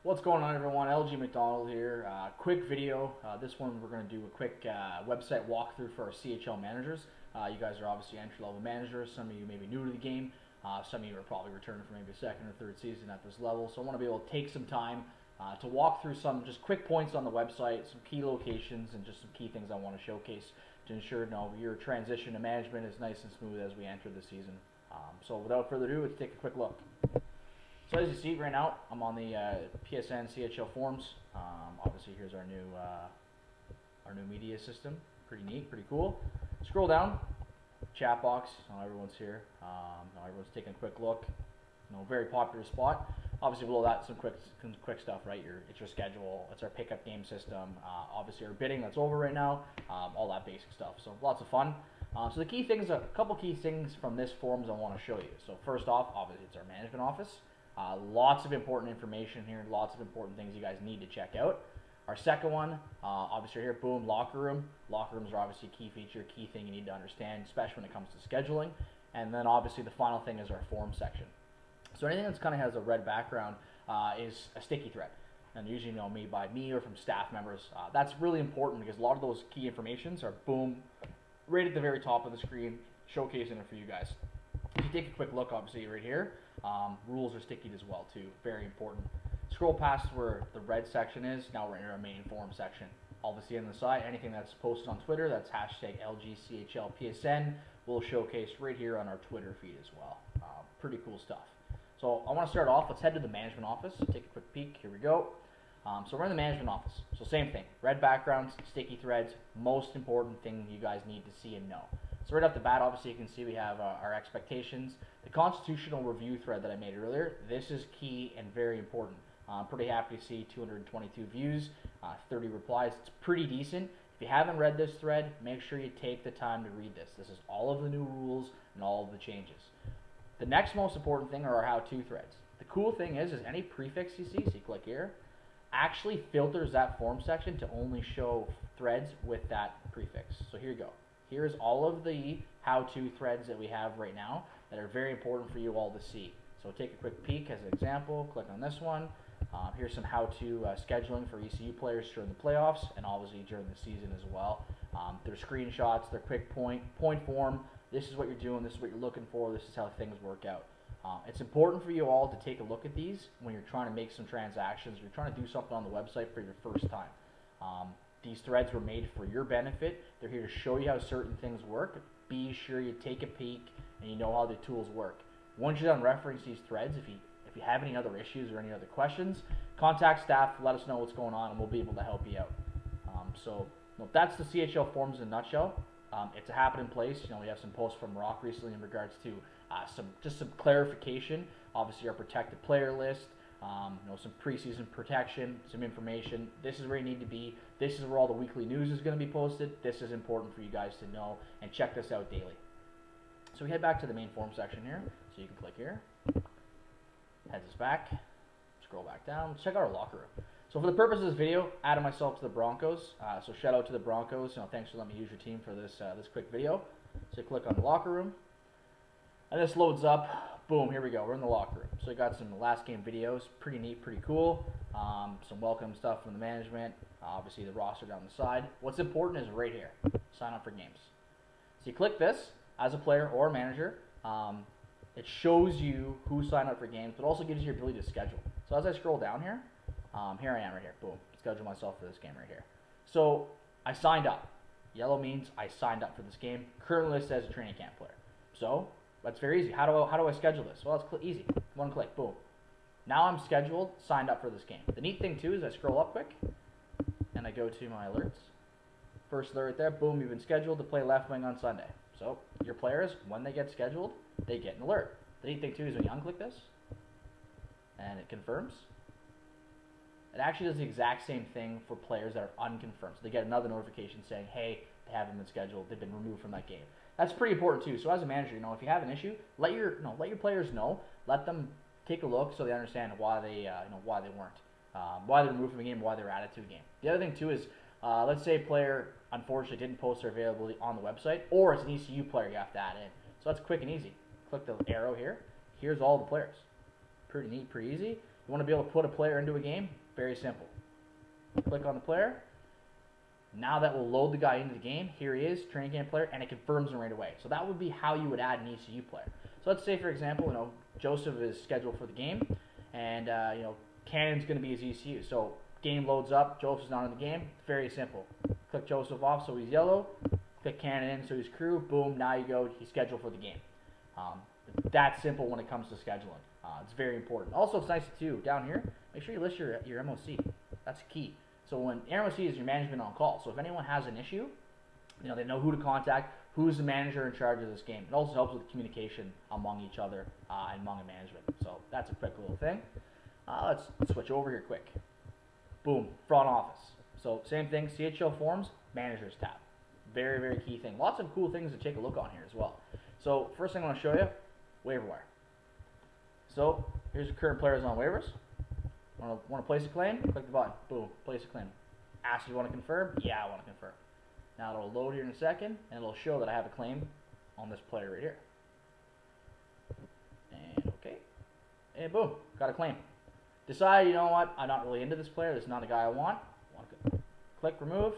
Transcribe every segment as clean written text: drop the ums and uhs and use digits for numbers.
What's going on, everyone? LG McDonald here. Quick video. This one we're going to do a quick website walkthrough for our CHL managers. You guys are obviously entry-level managers. Some of you may be new to the game. Some of you are probably returning for maybe a second or third season at this level. So I want to be able to take some time to walk through some just quick points on the website, some key locations, and just some key things I want to showcase to ensure your transition to management is nice and smooth as we enter the season. So without further ado, let's take a quick look. So as you see right now, I'm on the PSN CHL forums. Obviously, here's our new media system. Pretty neat, pretty cool. Scroll down, chat box. Everyone's here. Everyone's taking a quick look. Very popular spot. Obviously, below that, some quick stuff, right? It's your schedule. It's our pickup game system. Obviously, our bidding that's over right now. All that basic stuff. So lots of fun. So the key things, a couple key things from this forums I want to show you. So first off, obviously, it's our management office. Lots of important information here, lots of important things you guys need to check out. Our second one, obviously here, boom, locker room. Locker rooms are obviously a key feature, key thing you need to understand, especially when it comes to scheduling. And then obviously the final thing is our forum section. So anything that's kind of has a red background is a sticky thread. And usually made by me or from staff members. That's really important because a lot of those key informations are, boom, right at the very top of the screen, showcasing it for you guys. If you take a quick look, obviously right here, rules are sticky as well too, very important. Scroll past where the red section is, now we're in our main forum section. Obviously on the side, anything that's posted on Twitter, that's hashtag LGCHLPSN, we'll showcase right here on our Twitter feed as well. Pretty cool stuff. So I want to start off, let's head to the management office, take a quick peek, here we go. So we're in the management office, so same thing, red backgrounds, sticky threads, most important thing you guys need to see and know. So right off the bat, obviously you can see we have our expectations. The constitutional review thread that I made earlier, this is key and very important. I'm pretty happy to see 222 views, 30 replies. It's pretty decent. If you haven't read this thread, make sure you take the time to read this. This is all of the new rules and all of the changes. The next most important thing are our how-to threads. The cool thing is any prefix you see, so you click here, actually filters that form section to only show threads with that prefix. So here you go. Here's all of the how-to threads that we have right now that are very important for you all to see. So take a quick peek as an example, click on this one. Here's some how-to scheduling for ECU players during the playoffs and obviously during the season as well. Their screenshots, their quick point form. This is what you're doing, this is what you're looking for, this is how things work out. It's important for you all to take a look at these when you're trying to make some transactions, you're trying to do something on the website for your first time. These threads were made for your benefit. They're here to show you how certain things work. Be sure you take a peek and you know how the tools work. Once you're done referencing these threads, if you have any other issues or any other questions, contact staff, let us know what's going on, and we'll be able to help you out. So that's the CHL forums in a nutshell. It's a happening place. We have some posts from Rock recently in regards to some clarification. Obviously, our protected player list. Some preseason protection, some information. This is where you need to be. This is where all the weekly news is going to be posted. This is important for you guys to know and check this out daily. So we head back to the main forum section here. So you can click here. Heads us back. Scroll back down. Check out our locker room. So for the purpose of this video, added myself to the Broncos. So shout out to the Broncos. Thanks for letting me use your team for this quick video. So click on the locker room. And this loads up. Boom, here we go. We're in the locker room. So we got some last game videos. Pretty neat, pretty cool. Some welcome stuff from the management. Obviously the roster down the side. What's important is right here. Sign up for games. So you click this as a player or a manager. It shows you who signed up for games, but also gives you your ability to schedule. So as I scroll down here, here I am right here. Boom. Schedule myself for this game right here. So I signed up. Yellow means I signed up for this game. Currently listed as a training camp player. So that's very easy. How do I schedule this? Well, it's easy. One click, boom. Now I'm scheduled, signed up for this game. The neat thing too is I scroll up quick, and I go to my alerts. First alert right there, boom, you've been scheduled to play left wing on Sunday. So your players, when they get scheduled, they get an alert. The neat thing too is when you unclick this, and it confirms, it actually does the exact same thing for players that are unconfirmed. So they get another notification saying, hey, they haven't been scheduled, they've been removed from that game. That's pretty important too. So as a manager, if you have an issue, let your players know. Let them take a look so they understand why they why they weren't, why they're removed from the game, why they're added to the game. The other thing too is, let's say a player unfortunately didn't post their availability on the website, or it's an ECU player you have to add in. So that's quick and easy. Click the arrow here. Here's all the players. Pretty neat, pretty easy. You want to be able to put a player into a game? Very simple. Click on the player. Now that will load the guy into the game. Here he is, training camp player, and it confirms him right away. So that would be how you would add an ECU player. So let's say, for example, Joseph is scheduled for the game, and Cannon's going to be his ECU. So game loads up, Joseph's not in the game. Very simple. Click Joseph off so he's yellow. Click Cannon in so he's crew. Boom, now you go. He's scheduled for the game. That's simple when it comes to scheduling. It's very important. Also, it's nice too down here. Make sure you list your MOC. That's key. So when MOC is your management on call. So if anyone has an issue, they know who to contact, who's the manager in charge of this game. It also helps with communication among each other and among the management. So that's a quick little thing. Let's switch over here quick. Boom, front office. So same thing, CHL forms, managers tab. Very, very key thing. Lots of cool things to take a look on here as well. So first thing I want to show you, waiver wire. So here's your current players on waivers. Want to place a claim? Click the button. Boom. Place a claim. Ask if you want to confirm? Yeah, I want to confirm. Now it'll load here in a second, and it'll show that I have a claim on this player right here. And okay. And boom. Got a claim. Decide, you know what? I'm not really into this player. This is not the guy I want. Click remove,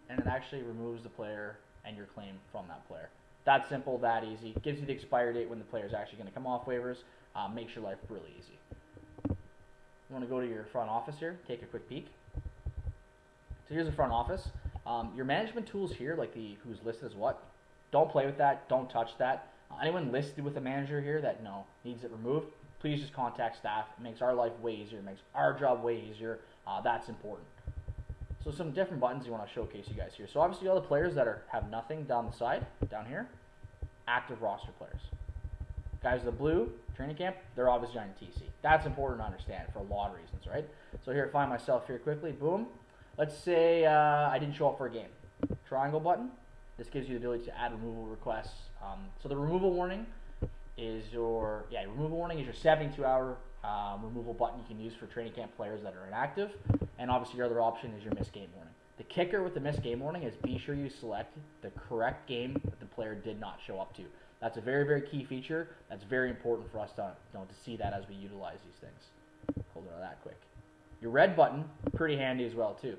and it actually removes the player and your claim from that player. That simple, that easy. Gives you the expiry date when the player is actually going to come off waivers. Makes your life really easy. You want to go to your front office here, take a quick peek. So here's the front office. Your management tools here, like who's listed as what, don't play with that, don't touch that. Anyone listed with a manager here that needs it removed, please just contact staff. It makes our life way easier, it makes our job way easier. That's important. So some different buttons you want to showcase you guys here. So obviously all the players that have nothing down the side, down here, active roster players. Guys, the blue, training camp, they're obviously on TC. That's important to understand for a lot of reasons, right? So here, find myself here quickly, boom. Let's say I didn't show up for a game. Triangle button, this gives you the ability to add removal requests. So the removal warning is your 72-hour removal button you can use for training camp players that are inactive. And obviously your other option is your missed game warning. The kicker with the missed game warning is be sure you select the correct game that the player did not show up to. That's a very, very key feature. That's very important for us to see that as we utilize these things. Hold on to that quick. Your red button, pretty handy as well too.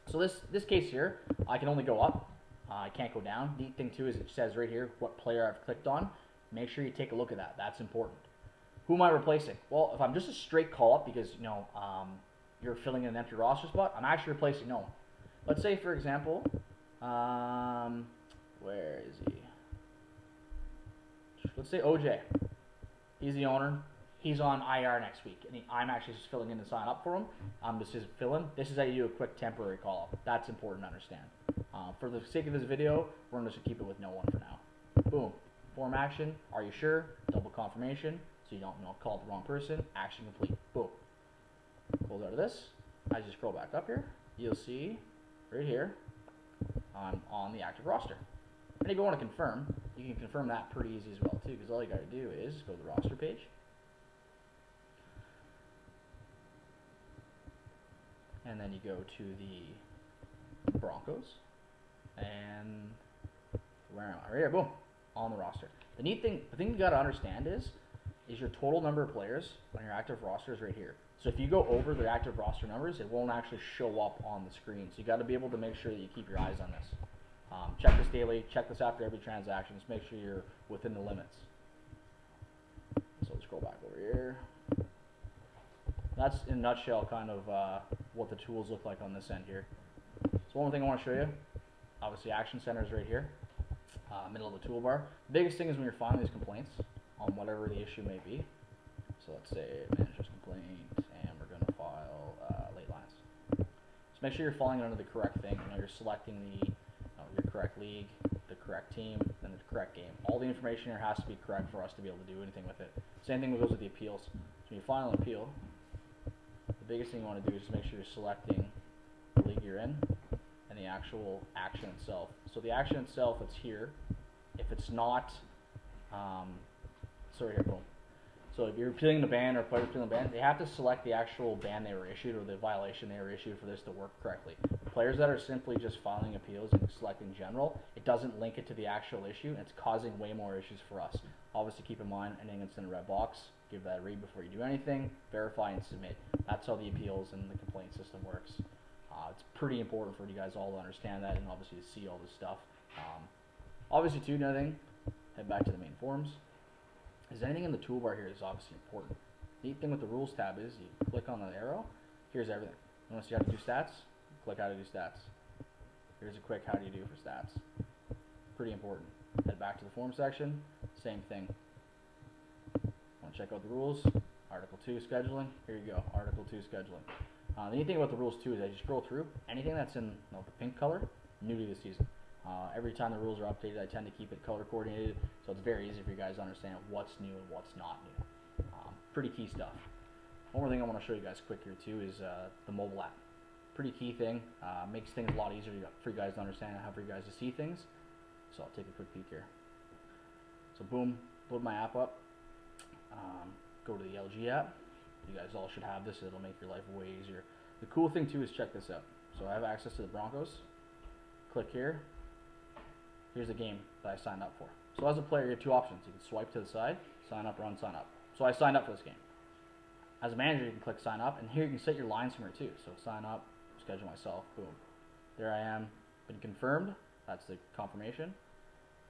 So this case here, I can only go up. I can't go down. Neat thing too is it says right here what player I've clicked on. Make sure you take a look at that. That's important. Who am I replacing? Well, if I'm just a straight call up because you're filling in an empty roster spot, I'm actually replacing no one. Let's say for example, where is he? Let's say OJ. He's the owner. He's on IR next week, and I'm actually just filling in to sign up for him. This is fill-in. This is how you do a quick temporary call-up. That's important to understand. For the sake of this video, we're going to just keep it with no one for now. Boom. Form action. Are you sure? Double confirmation, so you don't call the wrong person. Action complete. Boom. Close out of this. As you scroll back up here, you'll see right here, I'm on the active roster. And if you want to confirm, you can confirm that pretty easy as well too, because all you got to do is go to the roster page. And then you go to the Broncos. And where am I? Right here, boom, on the roster. The thing you got to understand is your total number of players on your active roster is right here. So if you go over the active roster numbers, it won't actually show up on the screen. So you got to be able to make sure that you keep your eyes on this. Check this daily, check this after every transaction. Just make sure you're within the limits. So let's scroll back over here. That's in a nutshell kind of what the tools look like on this end here. So one more thing I want to show you. Obviously Action Center is right here, middle of the toolbar. The biggest thing is when you're filing these complaints on whatever the issue may be. So let's say manager's complaint, and we're going to file late lines. So make sure you're filing it under the correct thing. You're selecting your correct league, the correct team, and the correct game. All the information here has to be correct for us to be able to do anything with it. Same thing goes with the appeals. So when you file an appeal, the biggest thing you want to do is just make sure you're selecting the league you're in and the actual action itself. So the action itself, it's here. If it's not, sorry here, boom. So if you're appealing the ban or a player's appealing the ban, they have to select the actual ban they were issued or the violation they were issued for this to work correctly. Players that are simply just filing appeals and selecting general, it doesn't link it to the actual issue, and it's causing way more issues for us. Obviously, keep in mind anything that's in a red box, give that a read before you do anything, verify and submit. That's how the appeals and the complaint system works. It's pretty important for you guys all to understand that and obviously to see all this stuff. Obviously, too, another thing, head back to the main forums. Is anything in the toolbar here is obviously important. Neat thing with the rules tab is you click on the arrow, here's everything. Unless you have to do stats, click how to do stats. Here's a quick how do you do for stats. Pretty important. Head back to the forum section, same thing. Want to check out the rules? Article 2 scheduling. Here you go, Article 2 scheduling. The neat thing about the rules too is as you scroll through, anything that's in the pink color, new to the season. Every time the rules are updated, I tend to keep it color coordinated, so it's very easy for you guys to understand what's new and what's not new. Pretty key stuff. One more thing I want to show you guys quick here too is the mobile app. Pretty key thing. Makes things a lot easier for you guys to understand and how for you guys to see things. So I'll take a quick peek here. So boom, load my app up. Go to the LG app. You guys all should have this. It'll make your life way easier. The cool thing too is check this out. So I have access to the Broncos. Click here. Here's the game that I signed up for. So as a player, you have two options. You can swipe to the side, sign up or unsign up. So I signed up for this game. As a manager, you can click sign up, and here you can set your lines from here too. So sign up, schedule myself, boom. There I am, been confirmed. That's the confirmation.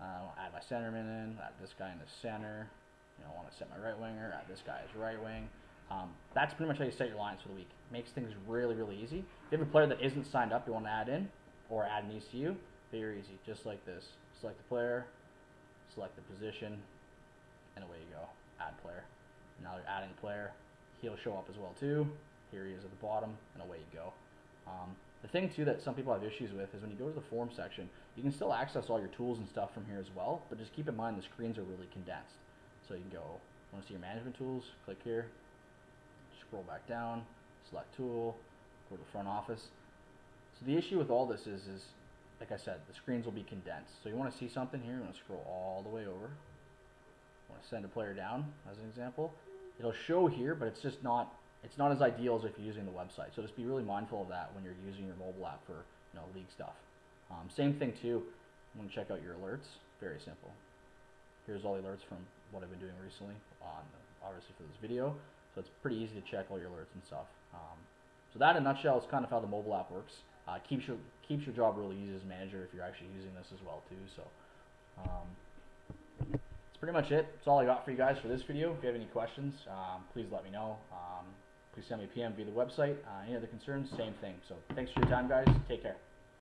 Add my centerman in, add this guy in the center. You know, I want to set my right winger, add this guy as right wing. That's pretty much how you set your lines for the week. Makes things really, really easy. If you have a player that isn't signed up, you want to add in, or add an ECU, very easy, just like this. Select the player, select the position, and away you go. Add player. Now you're adding player. He'll show up as well too. Here he is at the bottom, and away you go. The thing too that some people have issues with is when you go to the forum section, you can still access all your tools and stuff from here as well, but just keep in mind the screens are really condensed. So you can go, want to see your management tools, click here, scroll back down, select tool, go to front office. So the issue with all this is like I said, the screens will be condensed. So you want to see something here, you want to scroll all the way over. Want to send a player down as an example. It'll show here, but it's just not as ideal as if you're using the website. So just be really mindful of that when you're using your mobile app for league stuff. Same thing too, when you check out your alerts, very simple. Here's all the alerts from what I've been doing recently obviously for this video. So it's pretty easy to check all your alerts and stuff. So that in a nutshell is kind of how the mobile app works. Keeps your job really easy as a manager if you're actually using this as well too. So that's pretty much it. That's all I got for you guys for this video. If you have any questions, please let me know. Please send me a PM via the website. Any other concerns, same thing. So thanks for your time, guys. Take care.